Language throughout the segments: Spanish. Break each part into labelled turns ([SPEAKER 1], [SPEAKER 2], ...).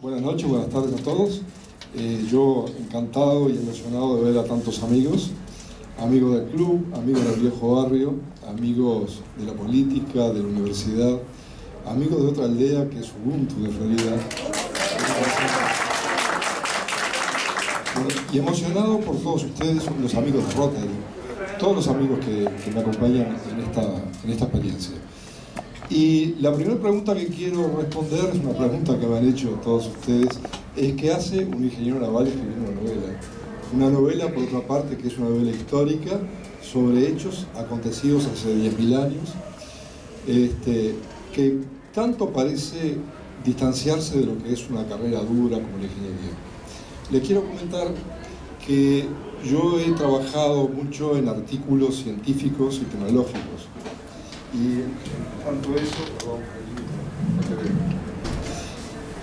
[SPEAKER 1] Buenas noches, buenas tardes a todos. Yo encantado y emocionado de ver a tantos amigos, amigos del club, amigos del viejo barrio, amigos de la política, de la universidad, amigos de otra aldea que es Ubuntu de Florida. Y emocionado por todos ustedes, los amigos de Rotary, todos los amigos que me acompañan en esta experiencia. Y la primera pregunta que quiero responder es una pregunta que me han hecho todos ustedes, es ¿qué hace un ingeniero naval escribiendo una novela? Una novela, por otra parte, que es una novela histórica sobre hechos acontecidos hace 10.000 años, que tanto parece distanciarse de lo que es una carrera dura como la ingeniería. Les quiero comentar que yo he trabajado mucho en artículos científicos y tecnológicos. Y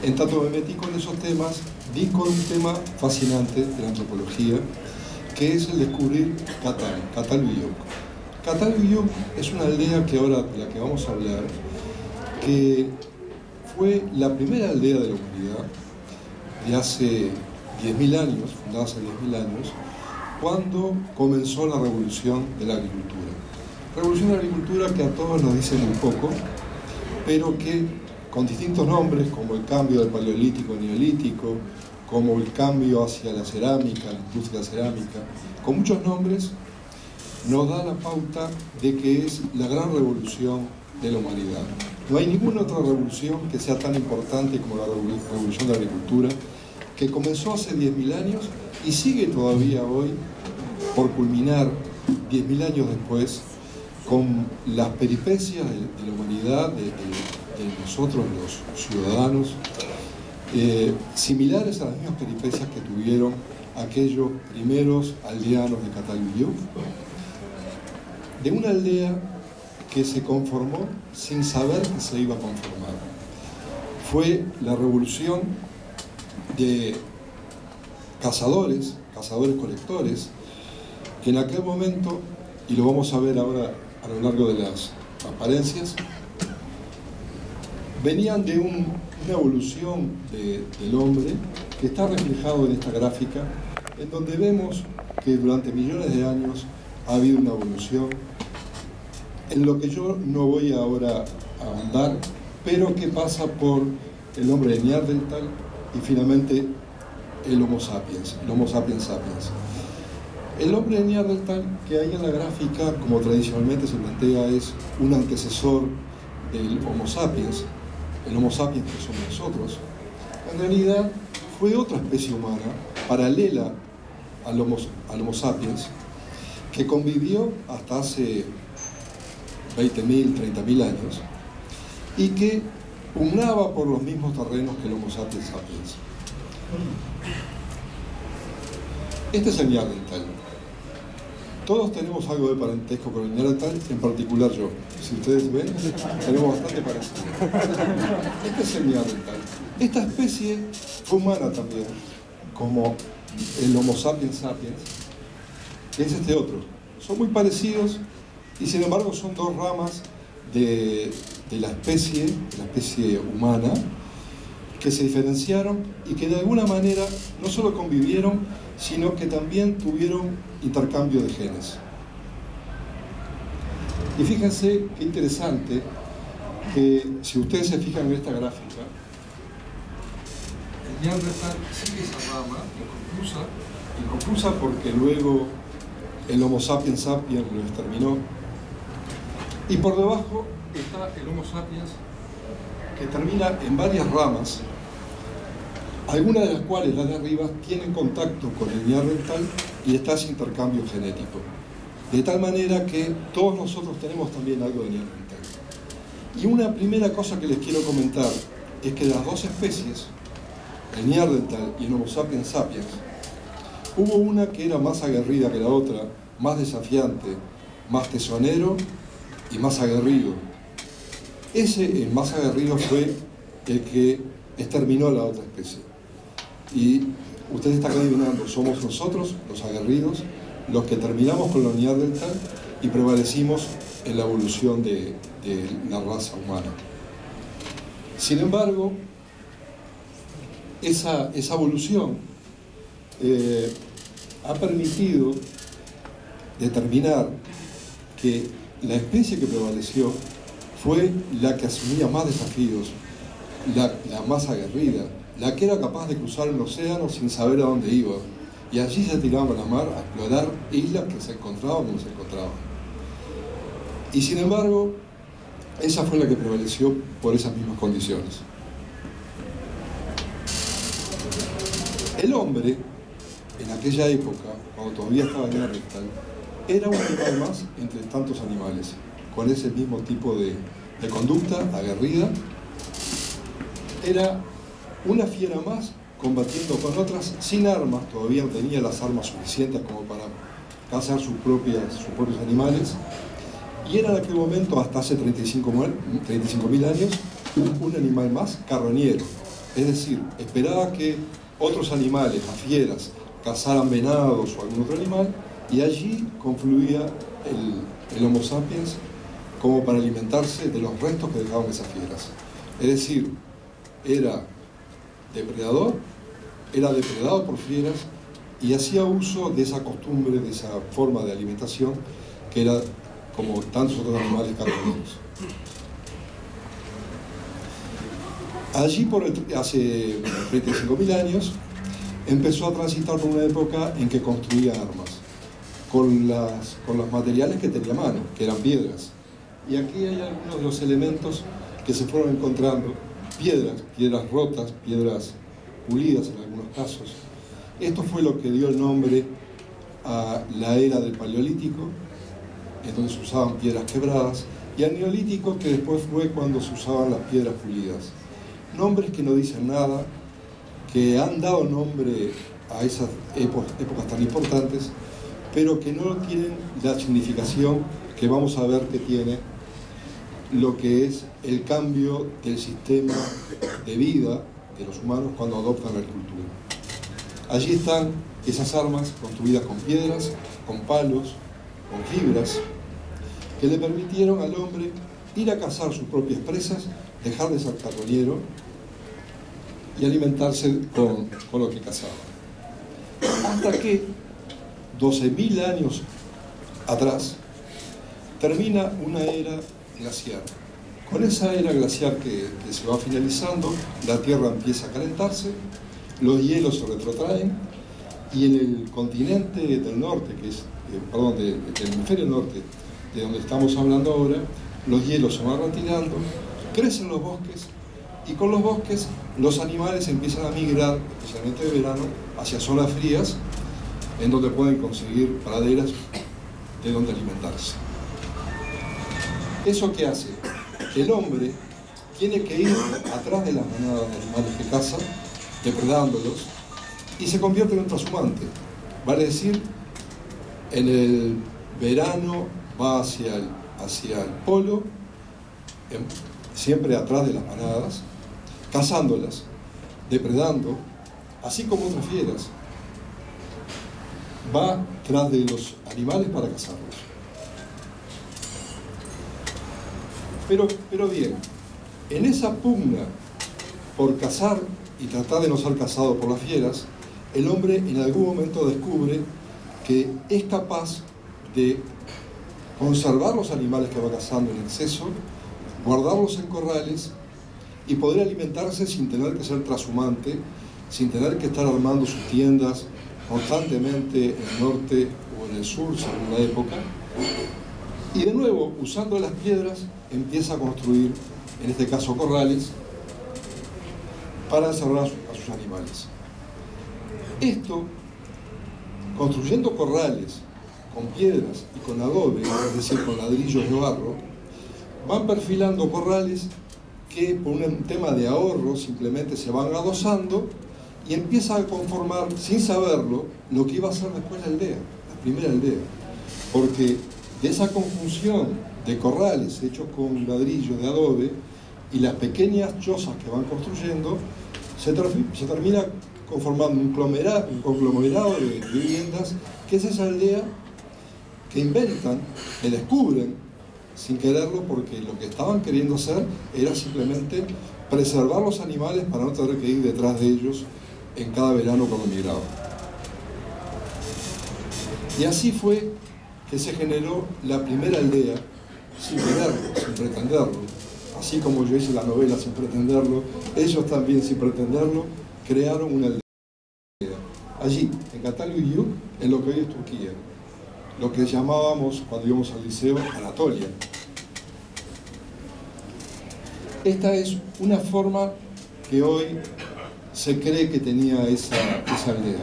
[SPEAKER 1] en tanto me metí con esos temas, di con un tema fascinante de la antropología, que es el descubrir Cataluyuk. Cataluyuk es una aldea que ahora, de la que vamos a hablar, que fue la primera aldea de la humanidad de hace 10.000 años, fundada hace 10.000 años, cuando comenzó la revolución de la agricultura. Revolución de la agricultura que a todos nos dice muy poco, pero que con distintos nombres, como el cambio del paleolítico al neolítico, como el cambio hacia la cerámica, la industria cerámica, con muchos nombres, nos da la pauta de que es la gran revolución de la humanidad. No hay ninguna otra revolución que sea tan importante como la revolución de la agricultura, que comenzó hace 10.000 años y sigue todavía hoy por culminar 10.000 años después con las peripecias de la humanidad, de nosotros los ciudadanos, similares a las mismas peripecias que tuvieron aquellos primeros aldeanos de Cataluyuk, de una aldea que se conformó sin saber que se iba a conformar. Fue la revolución de cazadores-colectores, que en aquel momento, y lo vamos a ver ahora a lo largo de las transparencias, venían de una evolución del hombre que está reflejado en esta gráfica, en donde vemos que durante millones de años ha habido una evolución en lo que yo no voy ahora a ahondar, pero que pasa por el hombre de Neandertal y finalmente el Homo sapiens sapiens. El hombre de Neandertal, que ahí en la gráfica, como tradicionalmente se plantea, es un antecesor del Homo sapiens, el Homo sapiens que somos nosotros, en realidad fue otra especie humana, paralela al Homo sapiens, que convivió hasta hace 20.000, 30.000 años, y que pugnaba por los mismos terrenos que el Homo sapiens sapiens. Este es el Neandertal. Todos tenemos algo de parentesco con el Neandertal, en particular yo. Si ustedes ven, tenemos bastante parecido. Este es el Neandertal. Esta especie fue humana también, como el Homo sapiens sapiens, que es este otro. Son muy parecidos y sin embargo son dos ramas de la especie humana, que se diferenciaron y que de alguna manera no solo convivieron, sino que también tuvieron intercambio de genes. Y fíjense qué interesante que si ustedes se fijan en esta gráfica, el Neandertal sigue esa rama inconclusa porque luego el Homo sapiens sapiens lo exterminó, y por debajo está el Homo sapiens, que termina en varias ramas, algunas de las cuales, las de arriba, tienen contacto con el Neandertal y está ese intercambio genético. De tal manera que todos nosotros tenemos también algo de Neandertal. Y una primera cosa que les quiero comentar es que de las dos especies, el Neandertal y el Homo sapiens sapiens, hubo una que era más aguerrida que la otra, más desafiante, más tesonero y más aguerrido. Ese, el más aguerrido, fue el que exterminó a la otra especie. Y usted está adivinando, somos nosotros, los aguerridos, los que terminamos con los Neandertal y prevalecimos en la evolución de la raza humana. Sin embargo, esa evolución ha permitido determinar que la especie que prevaleció fue la que asumía más desafíos, la más aguerrida, la que era capaz de cruzar el océano sin saber a dónde iba, y allí se tiraban a la mar a explorar islas que se encontraban como se encontraban. Y sin embargo, esa fue la que prevaleció por esas mismas condiciones. El hombre, en aquella época, cuando todavía estaba en Neandertal, era un animal más entre tantos animales, con ese mismo tipo de conducta aguerrida. Era una fiera más combatiendo con otras sin armas, todavía no tenía las armas suficientes como para cazar sus propios animales, y era en aquel momento, hasta hace 35.000 años, un animal más carroñero, es decir, esperaba que otros animales, las fieras, cazaran venados o algún otro animal, y allí confluía el Homo sapiens como para alimentarse de los restos que dejaban esas fieras. Es decir, era depredador, era depredado por fieras y hacía uso de esa costumbre, de esa forma de alimentación que era como tantos otros animales carroñeros. Allí, hace 35.000 años, empezó a transitar por una época en que construía armas con los materiales que tenía a mano, que eran piedras. Y aquí hay algunos de los elementos que se fueron encontrando: piedras rotas, piedras pulidas en algunos casos. Esto fue lo que dio el nombre a la era del Paleolítico, en donde se usaban piedras quebradas, y al Neolítico, que después fue cuando se usaban las piedras pulidas. Nombres que no dicen nada, que han dado nombre a esas épocas tan importantes, pero que no tienen la significación que vamos a ver que tiene lo que es el cambio del sistema de vida de los humanos cuando adoptan la agricultura. Allí están esas armas construidas con piedras, con palos, con fibras, que le permitieron al hombre ir a cazar sus propias presas, dejar de ser carroñero y alimentarse con lo que cazaba. Hasta que 12.000 años atrás termina una era glaciar. Con esa era glaciar que se va finalizando, la Tierra empieza a calentarse, los hielos se retrotraen, y en el continente del norte, del hemisferio norte, de donde estamos hablando ahora, los hielos se van retirando, crecen los bosques, y con los bosques los animales empiezan a migrar, especialmente de verano, hacia zonas frías, en donde pueden conseguir praderas de donde alimentarse. ¿Eso qué hace? Que el hombre tiene que ir atrás de las manadas de animales que caza, depredándolos, y se convierte en un transhumante. Vale decir, en el verano va hacia el polo, siempre atrás de las manadas, cazándolas, depredando, así como otras fieras. Va tras de los animales para cazarlos. Pero bien, en esa pugna por cazar y tratar de no ser cazado por las fieras, el hombre en algún momento descubre que es capaz de conservar los animales que va cazando en exceso, guardarlos en corrales y poder alimentarse sin tener que ser transhumante, sin tener que estar armando sus tiendas constantemente en el norte o en el sur, según la época. Y de nuevo, usando las piedras, empieza a construir, en este caso corrales, para encerrar a sus animales. Esto, construyendo corrales con piedras y con adobe, es decir, con ladrillos de barro, van perfilando corrales que por un tema de ahorro simplemente se van adosando y empieza a conformar, sin saberlo, lo que iba a ser después la aldea, la primera aldea. Porque de esa conjunción de corrales hechos con ladrillo de adobe y las pequeñas chozas que van construyendo, se termina conformando un conglomerado de viviendas, que es esa aldea que inventan, que descubren, sin quererlo, porque lo que estaban queriendo hacer era simplemente preservar los animales para no tener que ir detrás de ellos en cada verano cuando migraban. Y así fue que se generó la primera aldea, sin quererlo, sin pretenderlo. Así como yo hice la novela sin pretenderlo, ellos también sin pretenderlo crearon una aldea. Allí, en Cataluyuk, en lo que hoy es Turquía, lo que llamábamos cuando íbamos al liceo Anatolia. Esta es una forma que hoy se cree que tenía esa aldea.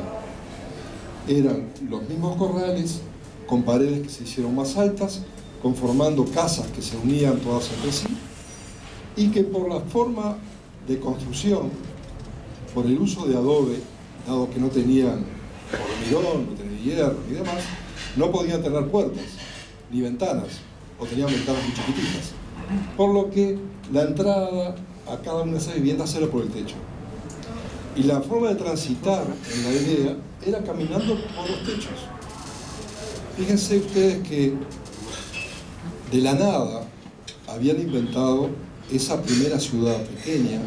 [SPEAKER 1] Eran los mismos corrales, con paredes que se hicieron más altas, conformando casas que se unían todas entre sí, y que por la forma de construcción, por el uso de adobe, dado que no tenían hormigón, no tenían hierro ni demás, no podían tener puertas ni ventanas, o tenían ventanas muy chiquititas. Por lo que la entrada a cada una de esas viviendas era por el techo. Y la forma de transitar en la aldea era caminando por los techos. Fíjense ustedes que de la nada habían inventado esa primera ciudad pequeña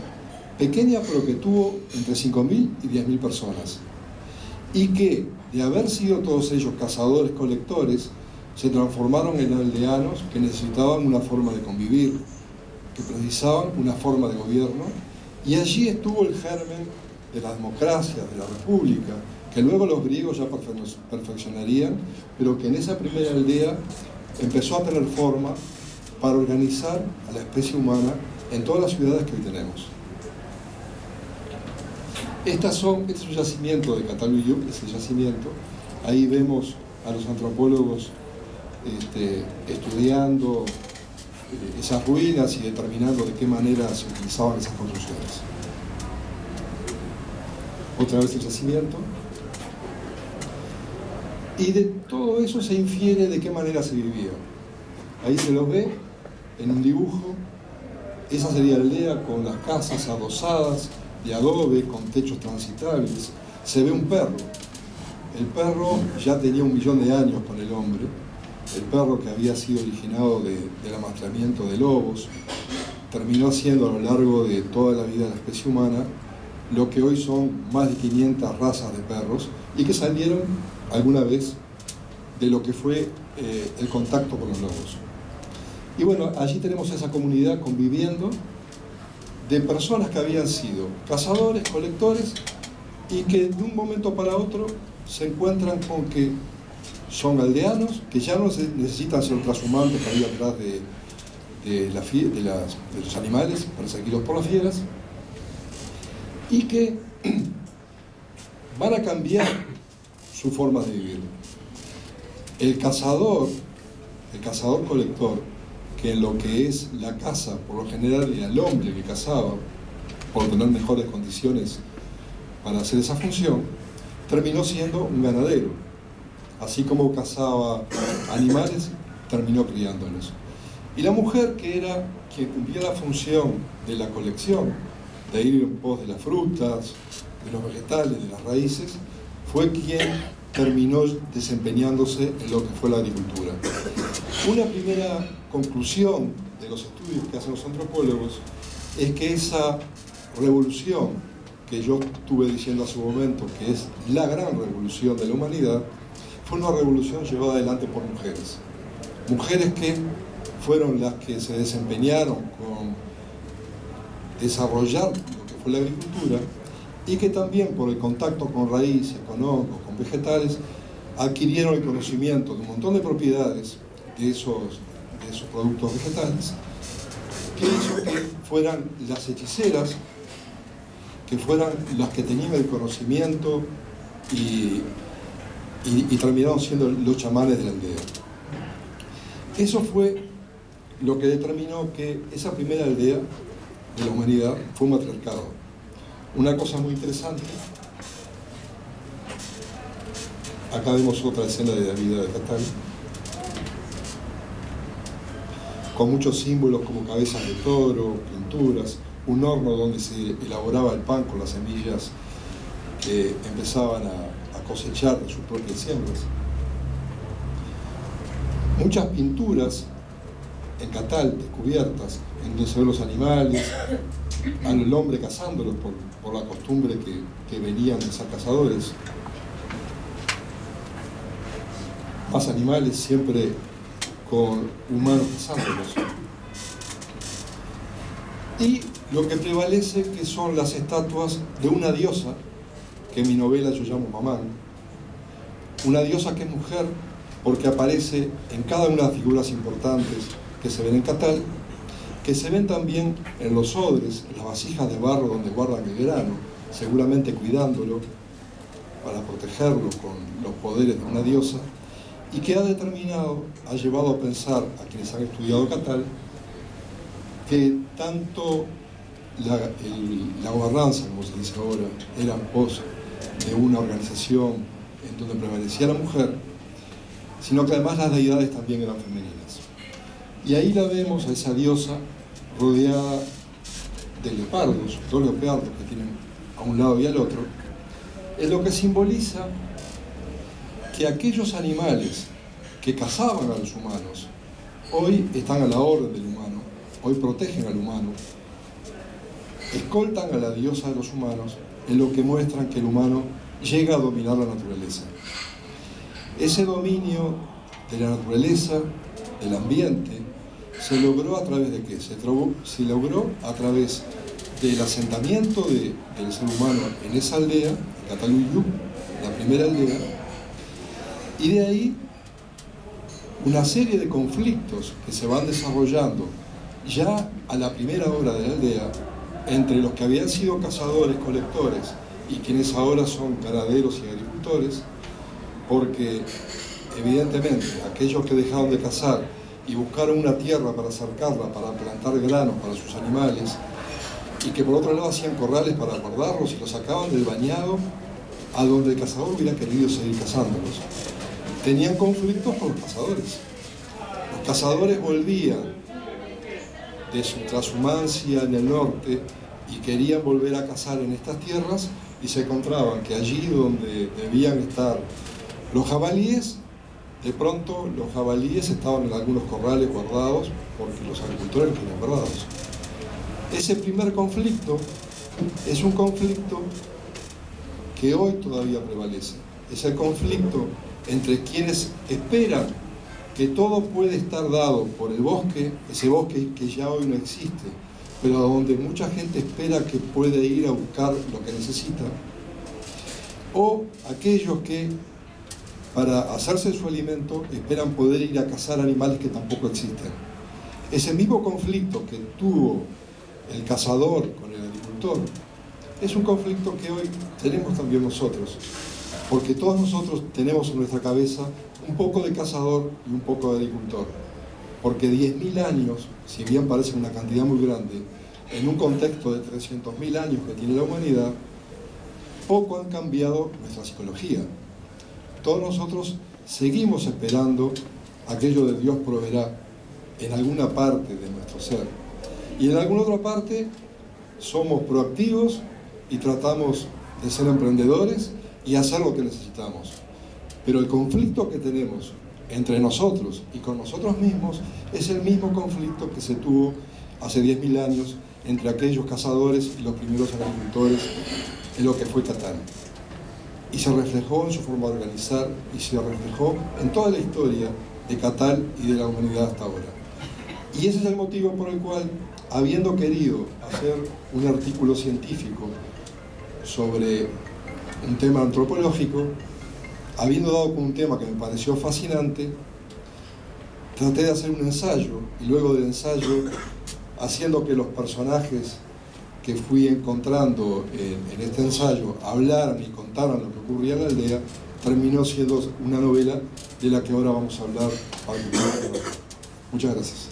[SPEAKER 1] pero que tuvo entre 5.000 y 10.000 personas. Y que, de haber sido todos ellos cazadores-colectores, se transformaron en aldeanos que necesitaban una forma de convivir, que precisaban una forma de gobierno, y allí estuvo el germen de la democracia, de la república, que luego los griegos ya perfeccionarían, pero que en esa primera aldea empezó a tener forma para organizar a la especie humana en todas las ciudades que hoy tenemos. Este es un yacimiento de Cataluyuk, es el yacimiento. Ahí vemos a los antropólogos estudiando esas ruinas y determinando de qué manera se utilizaban esas construcciones. Otra vez el yacimiento. Y de todo eso se infiere de qué manera se vivía. Ahí se los ve en un dibujo. Esa sería la aldea con las casas adosadas de adobe, con techos transitables. Se ve un perro. El perro ya tenía 1 millón de años con el hombre. El perro, que había sido originado del amastramiento de lobos, terminó siendo a lo largo de toda la vida de la especie humana lo que hoy son más de 500 razas de perros, y que salieron alguna vez de lo que fue el contacto con los lobos. Y bueno, allí tenemos esa comunidad conviviendo de personas que habían sido cazadores, colectores, y que de un momento para otro se encuentran con que son aldeanos, que ya no necesitan ser trashumantes para ir atrás de los animales perseguidos por las fieras, y que van a cambiar su forma de vivir. El cazador-colector, que en lo que es la caza, por lo general era el hombre que cazaba, por tener mejores condiciones para hacer esa función, terminó siendo un ganadero. Así como cazaba animales, terminó criándolos. Y la mujer, que era quien cumplía la función de la colección, de ir en pos de las frutas, de los vegetales, de las raíces, fue quien terminó desempeñándose en lo que fue la agricultura. Una primera conclusión de los estudios que hacen los antropólogos es que esa revolución que yo estuve diciendo hace un momento, que es la gran revolución de la humanidad, fue una revolución llevada adelante por mujeres. Mujeres que fueron las que se desempeñaron con desarrollar lo que fue la agricultura, y que también por el contacto con raíces, con hongos, con vegetales, adquirieron el conocimiento de un montón de propiedades de esos productos vegetales, que hizo que fueran las hechiceras, que fueran las que tenían el conocimiento y terminaron siendo los chamanes de la aldea. Eso fue lo que determinó que esa primera aldea de la humanidad fue un matriarcado. Una cosa muy interesante, acá vemos otra escena de la vida de Catán, con muchos símbolos como cabezas de toro, pinturas, un horno donde se elaboraba el pan con las semillas que empezaban a cosechar de sus propias siembras. Muchas pinturas en Catal, descubiertas, en donde se ven los animales, al hombre cazándolos por la costumbre que venían de ser cazadores. Más animales, siempre con humanos cazándolos. Y lo que prevalece que son las estatuas de una diosa, que en mi novela yo llamo Mamán, una diosa que es mujer porque aparece en cada una de las figuras importantes que se ven en Catal, que se ven también en los odres, en las vasijas de barro donde guardan el grano, seguramente cuidándolo para protegerlo con los poderes de una diosa, y que ha llevado a pensar a quienes han estudiado Catal que tanto la gobernanza, como se dice ahora, era en pos de una organización en donde prevalecía la mujer, sino que además las deidades también eran femeninas. Y ahí la vemos a esa diosa rodeada de leopardos, dos leopardos que tienen a un lado y al otro, en lo que simboliza que aquellos animales que cazaban a los humanos hoy están a la orden del humano, hoy protegen al humano, escoltan a la diosa de los humanos, en lo que muestran que el humano llega a dominar la naturaleza. Ese dominio de la naturaleza, del ambiente, se logró a través de qué? Se logró a través del asentamiento del ser humano en esa aldea, en Catal Uyuk, la primera aldea, y de ahí una serie de conflictos que se van desarrollando ya a la primera hora de la aldea entre los que habían sido cazadores, colectores y quienes ahora son ganaderos y agricultores, porque evidentemente aquellos que dejaron de cazar y buscaron una tierra para cercarla, para plantar granos para sus animales, y que por otro lado hacían corrales para guardarlos y los sacaban del bañado a donde el cazador hubiera querido seguir cazándolos, tenían conflictos con los cazadores. Los cazadores volvían de su trashumancia en el norte y querían volver a cazar en estas tierras y se encontraban que allí donde debían estar los jabalíes, de pronto los jabalíes estaban en algunos corrales guardados porque los agricultores los tenían guardados. Ese primer conflicto es un conflicto que hoy todavía prevalece. Es el conflicto entre quienes esperan que todo puede estar dado por el bosque, ese bosque que ya hoy no existe, pero donde mucha gente espera que puede ir a buscar lo que necesita, o aquellos que para hacerse su alimento esperan poder ir a cazar animales que tampoco existen. Ese mismo conflicto que tuvo el cazador con el agricultor es un conflicto que hoy tenemos también nosotros, porque todos nosotros tenemos en nuestra cabeza un poco de cazador y un poco de agricultor, porque 10.000 años, si bien parece una cantidad muy grande, en un contexto de 300.000 años que tiene la humanidad, poco han cambiado nuestra psicología. Todos nosotros seguimos esperando aquello de Dios proveerá en alguna parte de nuestro ser. Y en alguna otra parte somos proactivos y tratamos de ser emprendedores y hacer lo que necesitamos. Pero el conflicto que tenemos entre nosotros y con nosotros mismos es el mismo conflicto que se tuvo hace 10.000 años entre aquellos cazadores y los primeros agricultores en lo que fue Catal. Y se reflejó en su forma de organizar y se reflejó en toda la historia de Catal y de la humanidad hasta ahora. Y ese es el motivo por el cual, habiendo querido hacer un artículo científico sobre un tema antropológico, habiendo dado con un tema que me pareció fascinante, traté de hacer un ensayo, y luego del ensayo, haciendo que los personajes que fui encontrando en este ensayo hablaran y contaran lo que ocurría en la aldea, terminó siendo una novela de la que ahora vamos a hablar. Muchas gracias.